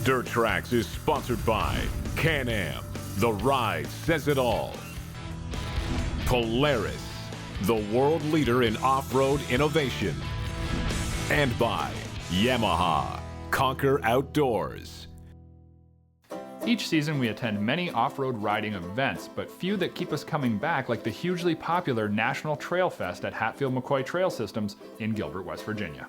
Dirt Trax is sponsored by Can-Am. The ride says it all. Polaris, the world leader in off-road innovation. And by Yamaha. Conquer Outdoors. Each season we attend many off-road riding events, but few that keep us coming back, like the hugely popular National Trail Fest at Hatfield McCoy Trail Systems in Gilbert, West Virginia.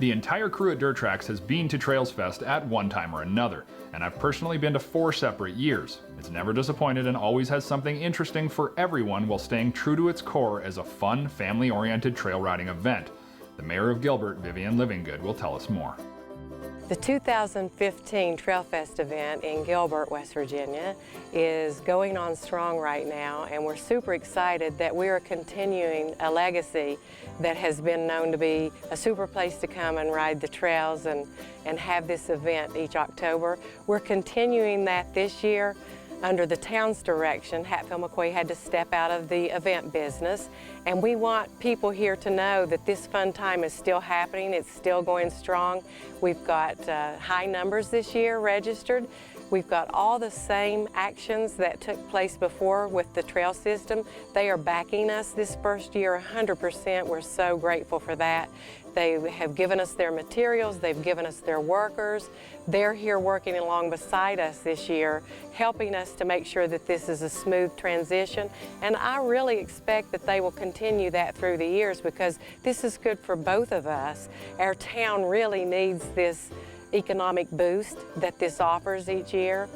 The entire crew at Dirt Trax has been to Trails Fest at one time or another, and I've personally been to 4 separate years. It's never disappointed and always has something interesting for everyone while staying true to its core as a fun, family-oriented trail riding event. The mayor of Gilbert, Vivian Livingood, will tell us more. The 2015 Trail Fest event in Gilbert, West Virginia is going on strong right now, and we're super excited that we are continuing a legacy that has been known to be a super place to come and ride the trails and have this event each October. We're continuing that this year. Under the town's direction, Hatfield McCoy had to step out of the event business, and we want people here to know that this fun time is still happening. It's still going strong. We've got high numbers this year registered. We've got all the same actions that took place before with the trail system. They are backing us this first year 100%. We're so grateful for that. They have given us their materials, they've given us their workers. They're here working along beside us this year, helping us to make sure that this is a smooth transition. And I really expect that they will continue that through the years, because this is good for both of us. Our town really needs this economic boost that this offers each year.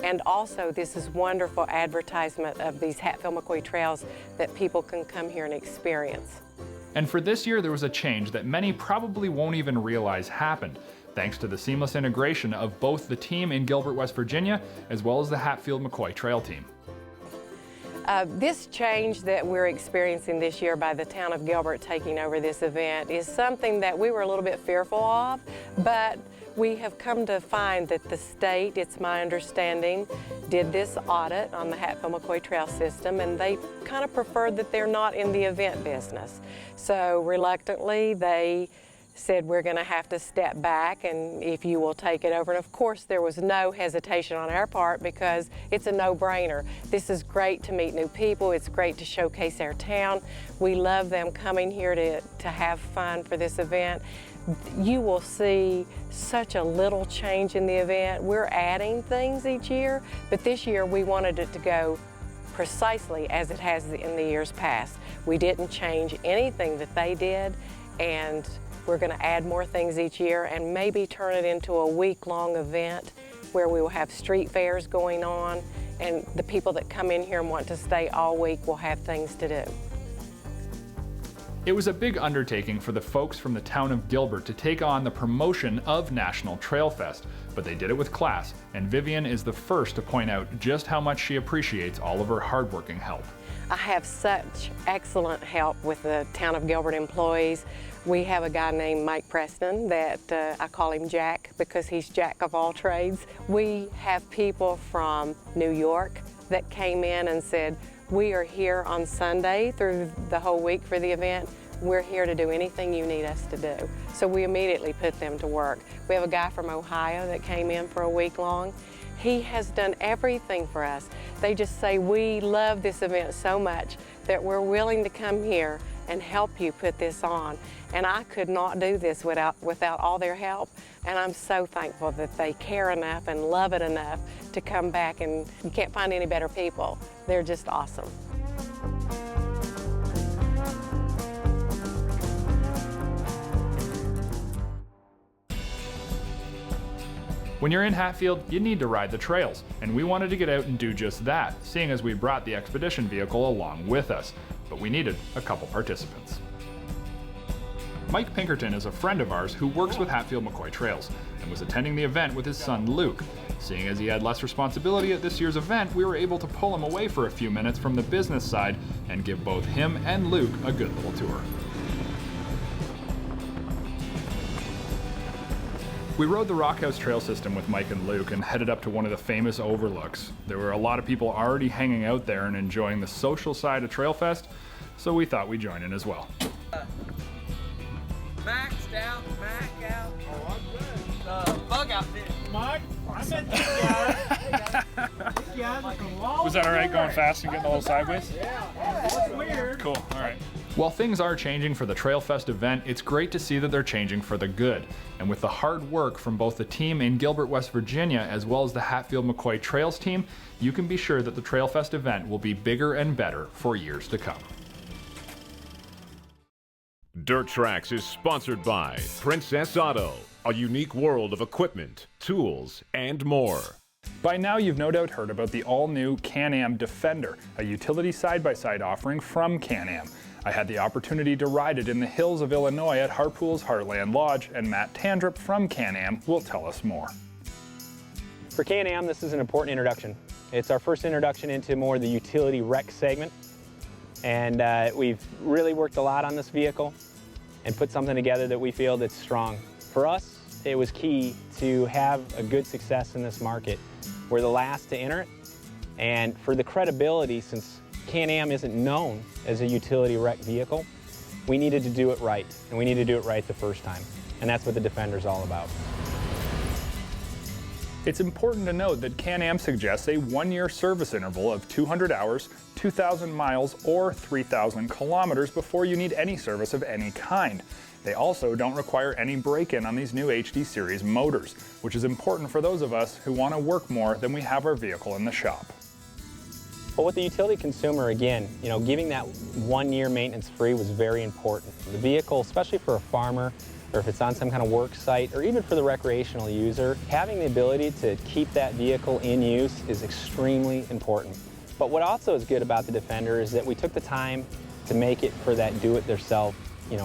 And also, this is wonderful advertisement of these Hatfield McCoy Trails that people can come here and experience. And for this year, there was a change that many probably won't even realize happened, thanks to the seamless integration of both the team in Gilbert, West Virginia, as well as the Hatfield McCoy Trail team. This change that we're experiencing this year by the town of Gilbert taking over this event is something that we were a little bit fearful of, but we have come to find that the state, it's my understanding, did this audit on the Hatfield McCoy Trail System, and they kind of preferred that they're not in the event business. So reluctantly, they said we're going to have to step back, and if you will take it over. And of course, there was no hesitation on our part, because it's a no-brainer. This is great to meet new people. It's great to showcase our town. We love them coming here to have fun for this event. You will see such a little change in the event. We're adding things each year, but this year we wanted it to go precisely as it has in the years past. We didn't change anything that they did, and we're going to add more things each year and maybe turn it into a week-long event where we will have street fairs going on, and the people that come in here and want to stay all week will have things to do. It was a big undertaking for the folks from the town of Gilbert to take on the promotion of National Trail Fest, but they did it with class, and Vivian is the first to point out just how much she appreciates all of her hardworking help. I have such excellent help with the town of Gilbert employees. We have a guy named Mike Preston that I call him Jack because he's Jack of all trades. We have people from New York that came in and said, we are here on Sunday through the whole week for the event. We're here to do anything you need us to do. So we immediately put them to work. We have a guy from Ohio that came in for a week long. He has done everything for us. They just say, we love this event so much that we're willing to come here and help you put this on. And I could not do this without all their help. And I'm so thankful that they care enough and love it enough to come back, and you can't find any better people. They're just awesome. When you're in Hatfield, you need to ride the trails, and we wanted to get out and do just that, seeing as we brought the expedition vehicle along with us. But we needed a couple participants. Mike Pinkerton is a friend of ours who works with Hatfield McCoy Trails and was attending the event with his son Luke. Seeing as he had less responsibility at this year's event, we were able to pull him away for a few minutes from the business side and give both him and Luke a good little tour. We rode the Rockhouse Trail System with Mike and Luke and headed up to one of the famous overlooks. There were a lot of people already hanging out there and enjoying the social side of Trail Fest, so we thought we'd join in as well. Maxed out, max out. Oh, I'm good. bug out there. Mark, I met these guys. Was that all right going fast and getting a little sideways? Yeah. That's weird. Cool, all right. While things are changing for the Trail Fest event, it's great to see that they're changing for the good. And with the hard work from both the team in Gilbert, West Virginia, as well as the Hatfield McCoy Trails team, you can be sure that the Trail Fest event will be bigger and better for years to come. Dirt Trax is sponsored by Princess Auto, a unique world of equipment, tools, and more. By now, you've no doubt heard about the all-new Can-Am Defender, a utility side-by-side offering from Can-Am. I had the opportunity to ride it in the hills of Illinois at Harpool's Heartland Lodge, and Matt Tandrup from Can-Am will tell us more. For Can-Am, this is an important introduction. It's our first introduction into more of the utility rec segment, and we've really worked a lot on this vehicle and put something together that we feel that's strong. For us, it was key to have a good success in this market. We're the last to enter it, and for the credibility, since Can-Am isn't known as a utility rec vehicle, we needed to do it right, and we need to do it right the first time, and that's what the Defender's all about. It's important to note that Can-Am suggests a one-year service interval of 200 hours, 2,000 miles, or 3,000 kilometers before you need any service of any kind. They also don't require any break-in on these new HD Series motors, which is important for those of us who want to work more than we have our vehicle in the shop. But with the utility consumer, again, giving that 1 year maintenance free was very important. The vehicle, especially for a farmer, or if it's on some kind of work site, or even for the recreational user, having the ability to keep that vehicle in use is extremely important. But what also is good about the Defender is that we took the time to make it for that do-it-yourself,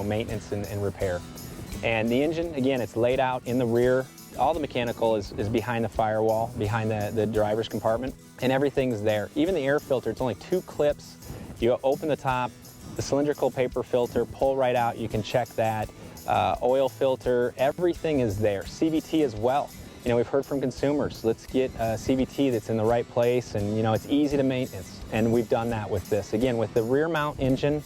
maintenance and repair. And the engine, again, it's laid out in the rear. All the mechanical is behind the firewall, behind the driver's compartment, and everything's there. Even the air filter, it's only 2 clips. You open the top, the cylindrical paper filter, pull right out, you can check that. Oil filter, everything is there. CVT as well. We've heard from consumers, let's get a CVT that's in the right place, and it's easy to maintenance. And we've done that with this. Again, with the rear mount engine,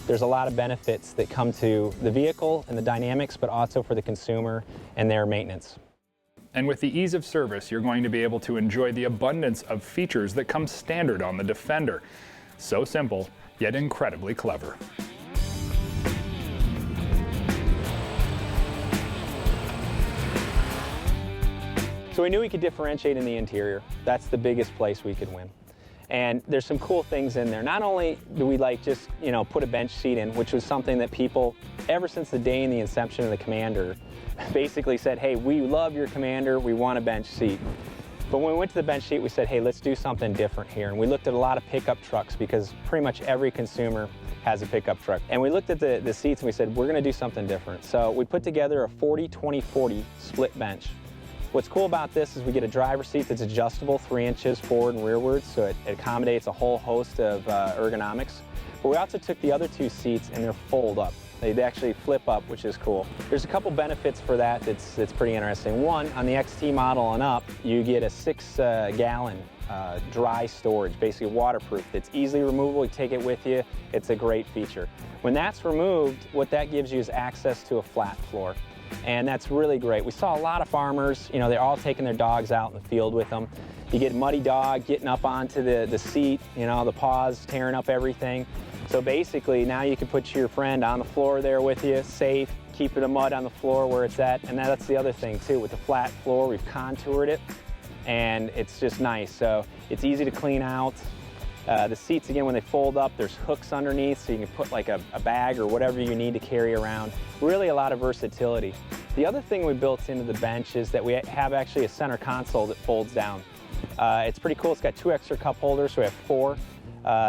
there's a lot of benefits that come to the vehicle and the dynamics, but also for the consumer and their maintenance. And with the ease of service, you're going to be able to enjoy the abundance of features that come standard on the Defender. So simple, yet incredibly clever. So we knew we could differentiate in the interior. That's the biggest place we could win. And there's some cool things in there. Not only do we just, put a bench seat in, which was something that people, ever since the day in the inception of the Commander, basically said, hey, we love your Commander, we want a bench seat. But when we went to the bench seat, we said, hey, let's do something different here. And we looked at a lot of pickup trucks because pretty much every consumer has a pickup truck. And we looked at the seats and we said, we're gonna do something different. So we put together a 40-20-40 split bench. What's cool about this is we get a driver's seat that's adjustable 3 inches forward and rearward, so it accommodates a whole host of ergonomics. But we also took the other 2 seats and they're fold up. They actually flip up, which is cool. There's a couple benefits for that that's pretty interesting. One, on the XT model and up, you get a 6-gallon dry storage, basically waterproof. It's easily removable, you take it with you. It's a great feature. When that's removed, what that gives you is access to a flat floor. And that's really great. We saw a lot of farmers, they're all taking their dogs out in the field with them. You get a muddy dog getting up onto the seat, the paws tearing up everything. So basically now you can put your friend on the floor there with you, safe, keep the mud on the floor where it's at. And that's the other thing too, with the flat floor, we've contoured it and it's just nice. So it's easy to clean out. The seats, again, when they fold up, there's hooks underneath so you can put like a bag or whatever you need to carry around. Really a lot of versatility. The other thing we built into the bench is that we have actually a center console that folds down. It's pretty cool. It's got 2 extra cup holders, so we have 4.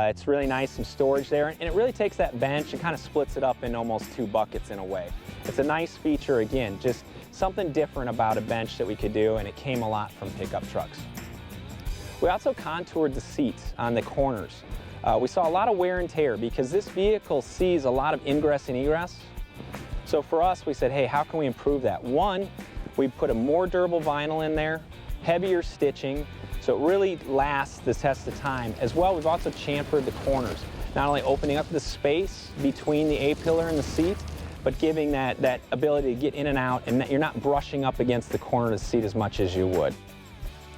It's really nice, some storage there, and it really takes that bench and kind of splits it up in almost 2 buckets in a way. It's a nice feature, again, just something different about a bench that we could do, and it came a lot from pickup trucks. We also contoured the seats on the corners. We saw a lot of wear and tear because this vehicle sees a lot of ingress and egress. So for us, we said, hey, how can we improve that? One, we put a more durable vinyl in there, heavier stitching, so it really lasts the test of time. As well, we've also chamfered the corners, not only opening up the space between the A-pillar and the seat, but giving that ability to get in and out, and that you're not brushing up against the corner of the seat as much as you would.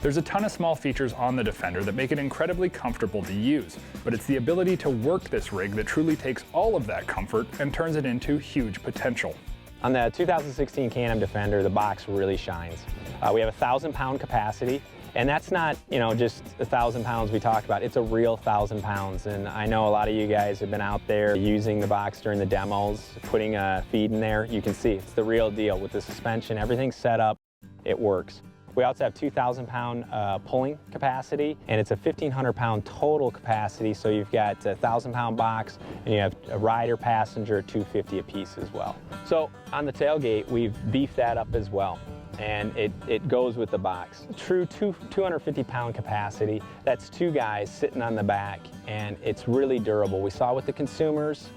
There's a ton of small features on the Defender that make it incredibly comfortable to use, but it's the ability to work this rig that truly takes all of that comfort and turns it into huge potential. On the 2016 Can-Am Defender, the box really shines. We have a 1,000-pound capacity, and that's not, you know, just 1,000 pounds we talked about. It's a real 1,000 pounds, and I know a lot of you guys have been out there using the box during the demos, putting a feed in there. You can see it's the real deal with the suspension. Everything's set up. It works. We also have 2,000-pound pulling capacity, and it's a 1,500-pound total capacity, so you've got a 1,000-pound box, and you have a rider, passenger, 250 apiece as well. So on the tailgate, we've beefed that up as well, and it goes with the box. True 250-pound capacity, that's 2 guys sitting on the back, and it's really durable. We saw with the consumers,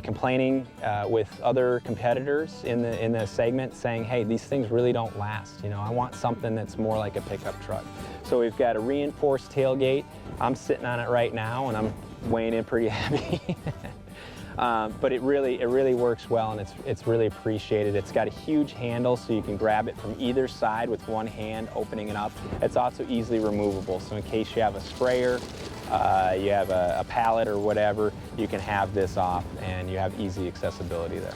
complaining with other competitors in the segment, saying, hey, these things really don't last. You know, I want something that's more like a pickup truck. So we've got a reinforced tailgate. I'm sitting on it right now, and I'm weighing in pretty heavy. But it really works well, and it's really appreciated. It's got a huge handle, so you can grab it from either side with one hand, opening it up. It's also easily removable, so in case you have a sprayer, you have a pallet or whatever, you can have this off, and you have easy accessibility there.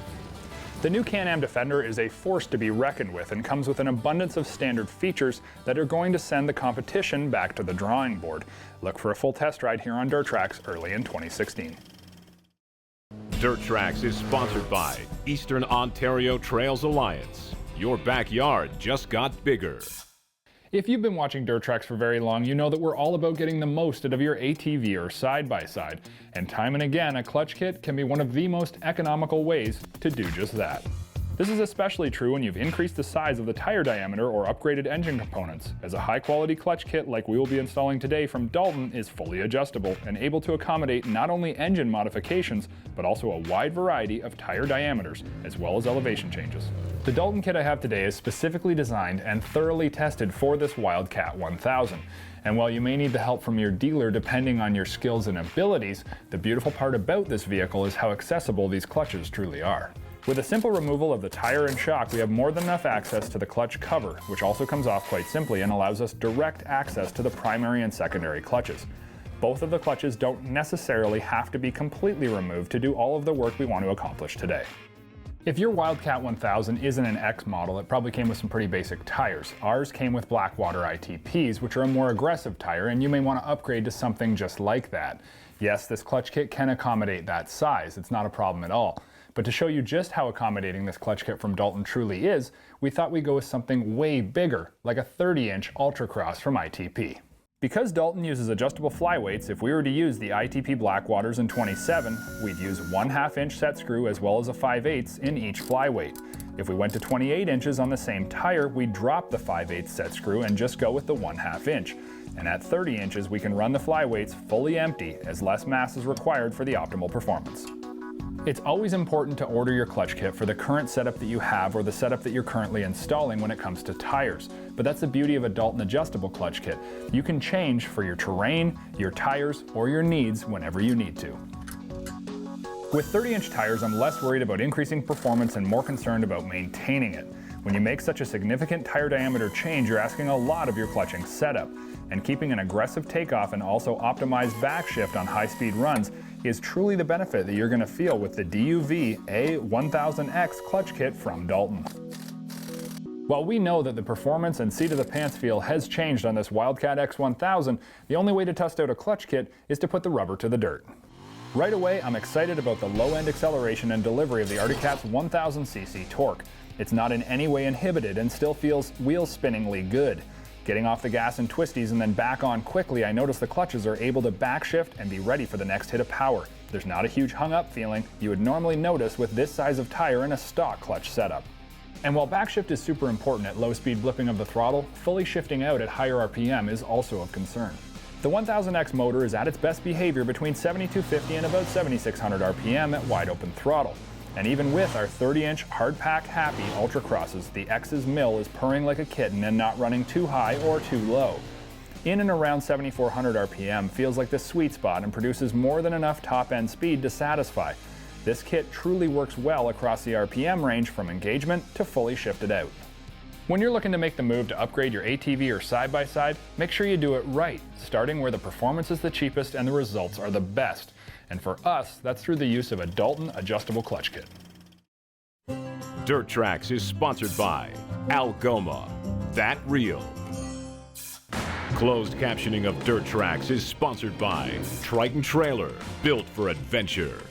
The new Can-Am Defender is a force to be reckoned with and comes with an abundance of standard features that are going to send the competition back to the drawing board. Look for a full test ride here on Trax early in 2016. Trax is sponsored by Eastern Ontario Trails Alliance. Your backyard just got bigger. If you've been watching Trax for very long, you know that we're all about getting the most out of your ATV or side-by-side. And time and again, a clutch kit can be one of the most economical ways to do just that. This is especially true when you've increased the size of the tire diameter or upgraded engine components, as a high-quality clutch kit like we will be installing today from Dalton is fully adjustable and able to accommodate not only engine modifications, but also a wide variety of tire diameters, as well as elevation changes. The Dalton kit I have today is specifically designed and thoroughly tested for this Wildcat 1000. And while you may need the help from your dealer depending on your skills and abilities, the beautiful part about this vehicle is how accessible these clutches truly are. With a simple removal of the tire and shock, we have more than enough access to the clutch cover, which also comes off quite simply and allows us direct access to the primary and secondary clutches. Both of the clutches don't necessarily have to be completely removed to do all of the work we want to accomplish today. If your Wildcat 1000 isn't an X model, it probably came with some pretty basic tires. Ours came with Blackwater ITPs, which are a more aggressive tire, and you may want to upgrade to something just like that. Yes, this clutch kit can accommodate that size, it's not a problem at all. But to show you just how accommodating this clutch kit from Dalton truly is, we thought we'd go with something way bigger, like a 30-inch Ultracross from ITP. Because Dalton uses adjustable flyweights, if we were to use the ITP Blackwaters in 27, we'd use 1/2 inch set screw as well as a 5/8 in each flyweight. If we went to 28 inches on the same tire, we'd drop the 5/8 set screw and just go with the 1/2 inch. And at 30 inches, we can run the flyweights fully empty, as less mass is required for the optimal performance. It's always important to order your clutch kit for the current setup that you have or the setup that you're currently installing when it comes to tires. But that's the beauty of a Dalton adjustable clutch kit. You can change for your terrain, your tires, or your needs whenever you need to. With 30-inch tires, I'm less worried about increasing performance and more concerned about maintaining it. When you make such a significant tire diameter change, you're asking a lot of your clutching setup. And keeping an aggressive takeoff and also optimized backshift on high-speed runs is truly the benefit that you're going to feel with the DUV A1000X clutch kit from Dalton. While we know that the performance and seat-of-the-pants feel has changed on this Wildcat X 1000, the only way to test out a clutch kit is to put the rubber to the dirt. Right away, I'm excited about the low-end acceleration and delivery of the Arctic Cat's 1000cc torque. It's not in any way inhibited and still feels wheel-spinningly good. Getting off the gas in twisties and then back on quickly, I notice the clutches are able to backshift and be ready for the next hit of power. There's not a huge hung-up feeling you would normally notice with this size of tire in a stock clutch setup. And while backshift is super important at low-speed blipping of the throttle, fully shifting out at higher RPM is also of concern. The 1000X motor is at its best behavior between 7250 and about 7600 RPM at wide-open throttle. And even with our 30-inch hard-pack happy Ultracrosses, the X's mill is purring like a kitten and not running too high or too low. In and around 7400 RPM feels like the sweet spot and produces more than enough top-end speed to satisfy. This kit truly works well across the RPM range from engagement to fully shifted out. When you're looking to make the move to upgrade your ATV or side-by-side, make sure you do it right, starting where the performance is the cheapest and the results are the best. And for us, that's through the use of a Dalton adjustable clutch kit. Dirt Trax is sponsored by Algoma, that real. Closed captioning of Dirt Trax is sponsored by Triton Trailer, built for adventure.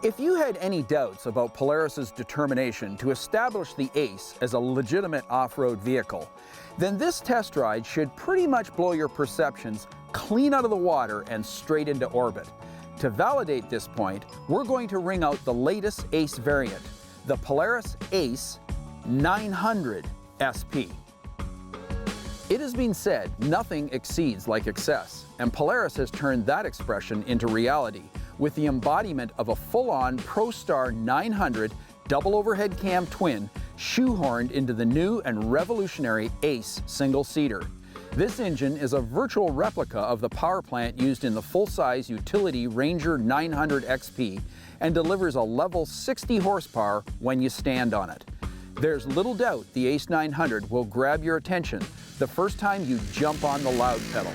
If you had any doubts about Polaris's determination to establish the Ace as a legitimate off-road vehicle, then this test ride should pretty much blow your perceptions clean out of the water and straight into orbit. To validate this point, we're going to ring out the latest Ace variant, the Polaris Ace 900 SP. It has been said nothing exceeds like excess, and Polaris has turned that expression into reality with the embodiment of a full-on ProStar 900 double overhead cam twin shoehorned into the new and revolutionary Ace single-seater. This engine is a virtual replica of the power plant used in the full-size utility Ranger 900 XP and delivers a level 60 horsepower when you stand on it. There's little doubt the Ace 900 will grab your attention the first time you jump on the loud pedal.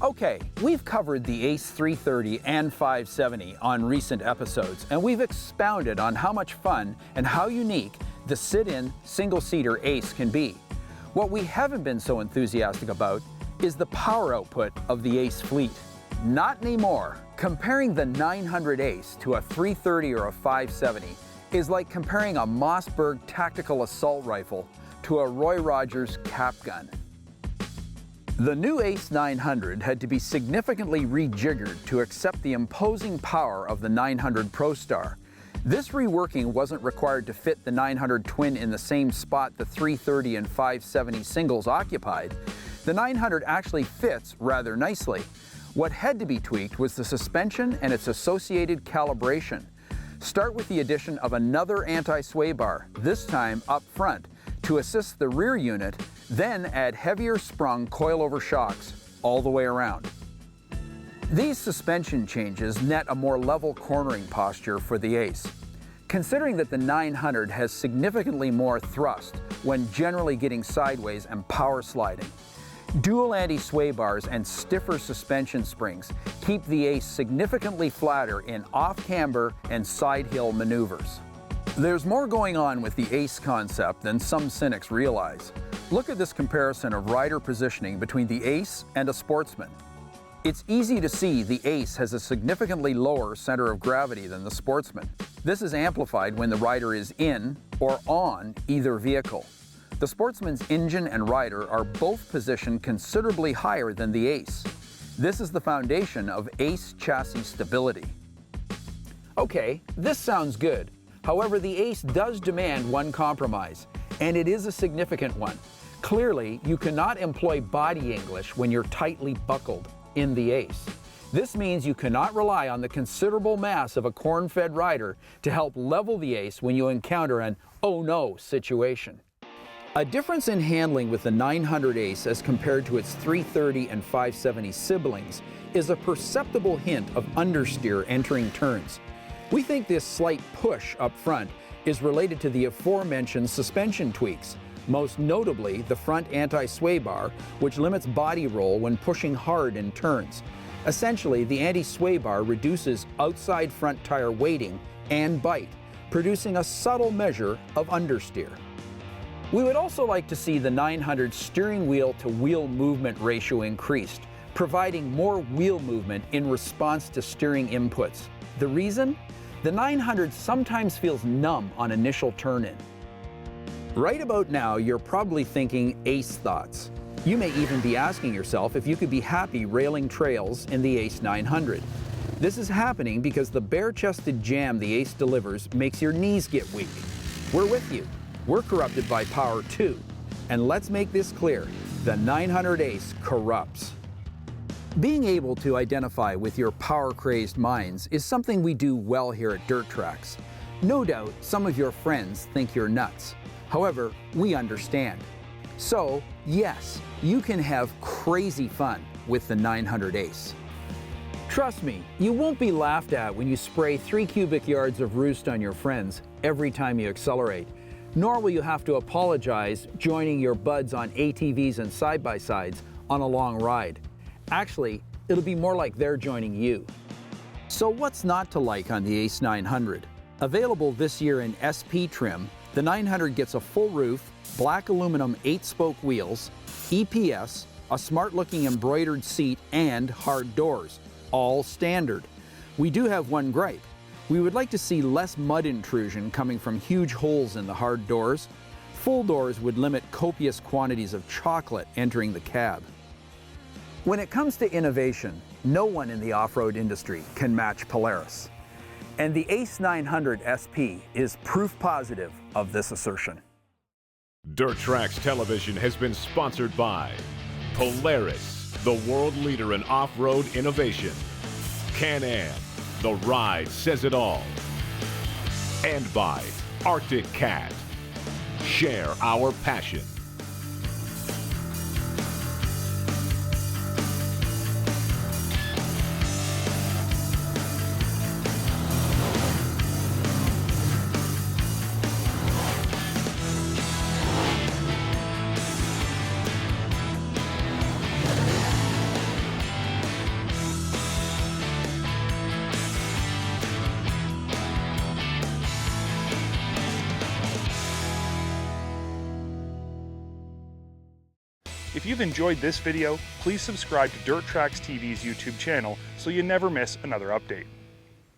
Okay, we've covered the Ace 330 and 570 on recent episodes, and we've expounded on how much fun and how unique the sit-in single-seater Ace can be. What we haven't been so enthusiastic about is the power output of the Ace fleet. Not anymore. Comparing the 900 Ace to a 330 or a 570 is like comparing a Mossberg tactical assault rifle to a Roy Rogers cap gun. The new Ace 900 had to be significantly rejiggered to accept the imposing power of the 900 ProStar. This reworking wasn't required to fit the 900 twin in the same spot the 330 and 570 singles occupied. The 900 actually fits rather nicely. What had to be tweaked was the suspension and its associated calibration. Start with the addition of another anti-sway bar, this time up front, to assist the rear unit, then add heavier sprung coilover shocks all the way around. These suspension changes net a more level cornering posture for the Ace. Considering that the 900 has significantly more thrust when generally getting sideways and power sliding, dual anti-sway bars and stiffer suspension springs keep the Ace significantly flatter in off-camber and side hill maneuvers. There's more going on with the Ace concept than some cynics realize. Look at this comparison of rider positioning between the Ace and a Sportsman. It's easy to see the Ace has a significantly lower center of gravity than the Sportsman. This is amplified when the rider is in or on either vehicle. The Sportsman's engine and rider are both positioned considerably higher than the Ace. This is the foundation of Ace chassis stability. Okay, this sounds good. However, the Ace does demand one compromise, and it is a significant one. Clearly, you cannot employ body English when you're tightly buckled in the Ace. This means you cannot rely on the considerable mass of a corn-fed rider to help level the Ace when you encounter an "oh no" situation. A difference in handling with the 900 Ace as compared to its 330 and 570 siblings is a perceptible hint of understeer entering turns. We think this slight push up front is related to the aforementioned suspension tweaks, most notably the front anti-sway bar, which limits body roll when pushing hard in turns. Essentially, the anti-sway bar reduces outside front tire weighting and bite, producing a subtle measure of understeer. We would also like to see the 900 steering wheel to wheel movement ratio increased, providing more wheel movement in response to steering inputs. The reason? The 900 sometimes feels numb on initial turn-in. Right about now, you're probably thinking Ace thoughts. You may even be asking yourself if you could be happy railing trails in the Ace 900. This is happening because the bare-chested jam the Ace delivers makes your knees get weak. We're with you. We're corrupted by power too. And let's make this clear, the 900 Ace corrupts. Being able to identify with your power-crazed minds is something we do well here at Dirt Trax. No doubt some of your friends think you're nuts. However, we understand. So, yes, you can have crazy fun with the 900 Ace. Trust me, you won't be laughed at when you spray 3 cubic yards of roost on your friends every time you accelerate, nor will you have to apologize joining your buds on ATVs and side-by-sides on a long ride. Actually, it'll be more like they're joining you. So what's not to like on the Ace 900? Available this year in SP trim, the 900 gets a full roof, black aluminum 8-spoke wheels, EPS, a smart-looking embroidered seat, and hard doors, all standard. We do have one gripe. We would like to see less mud intrusion coming from huge holes in the hard doors. Full doors would limit copious quantities of chocolate entering the cab. When it comes to innovation, no one in the off-road industry can match Polaris. And the Ace 900 SP is proof positive of this assertion. Dirt Trax Television has been sponsored by Polaris, the world leader in off-road innovation. Can-Am, the ride says it all. And by Arctic Cat. Share our passion. If you've enjoyed this video, please subscribe to Dirt Trax TV's YouTube channel so you never miss another update.